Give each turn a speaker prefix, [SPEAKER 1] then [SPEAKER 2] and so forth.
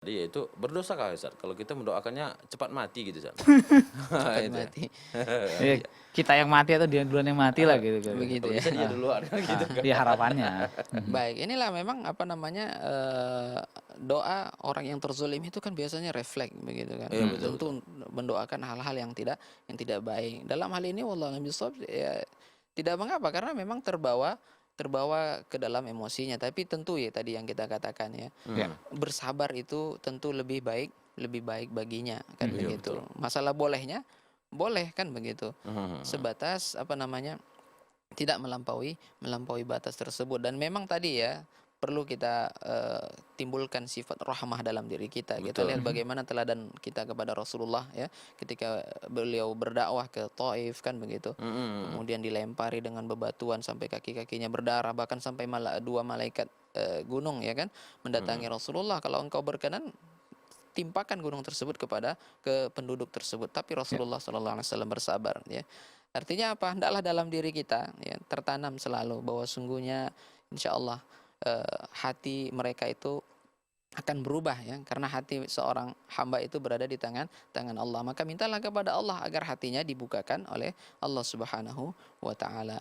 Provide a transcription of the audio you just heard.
[SPEAKER 1] Yaitu berdosakah Ustaz kalau kita mendoakannya cepat mati gitu Ustaz?
[SPEAKER 2] Cepat
[SPEAKER 1] Itu ya.
[SPEAKER 2] mati.
[SPEAKER 3] Iya, kita yang mati atau dia duluan yang mati lah gitu kan.
[SPEAKER 2] Begitu
[SPEAKER 1] Kalau
[SPEAKER 2] ya.
[SPEAKER 1] bisa dia duluan kan gitu kan.
[SPEAKER 3] Iya harapannya.
[SPEAKER 2] Baik, inilah memang apa namanya doa orang yang terzulim itu kan biasanya refleks begitu kan.
[SPEAKER 1] Iya, betul,
[SPEAKER 2] Tentu mendoakan hal-hal yang tidak baik. Dalam hal ini wallahu a'lam bishawab ya tidak mengapa karena memang terbawa ke dalam emosinya. Tapi tentu ya tadi yang kita katakan ya,
[SPEAKER 3] Ya.
[SPEAKER 2] bersabar itu tentu lebih baik baginya kan
[SPEAKER 1] Iya,
[SPEAKER 2] begitu.
[SPEAKER 1] betul.
[SPEAKER 2] Masalah bolehnya boleh kan begitu.
[SPEAKER 1] Mhm.
[SPEAKER 2] Sebatas apa namanya tidak melampaui batas tersebut dan memang tadi ya perlu kita timbulkan sifat rahmah dalam diri kita. Kita
[SPEAKER 1] Betul.
[SPEAKER 2] lihat bagaimana teladan kita kepada Rasulullah ya ketika beliau berdakwah ke Taif kan begitu.
[SPEAKER 1] Mhm.
[SPEAKER 2] Kemudian dilempari dengan bebatuan sampai kaki-kakinya berdarah bahkan sampai dua malaikat gunung ya kan mendatangi Rasulullah, kalau engkau berkenan timpakan gunung tersebut ke penduduk tersebut. Tapi Rasulullah SAW bersabar ya. Artinya apa? Hendaklah dalam diri kita ya tertanam selalu bahwa sungguhnya insya Allah hati mereka itu akan berubah ya, karena hati seorang hamba itu berada di tangan Allah. Maka mintalah kepada Allah agar hatinya dibukakan oleh Allah Subhanahu wa taala.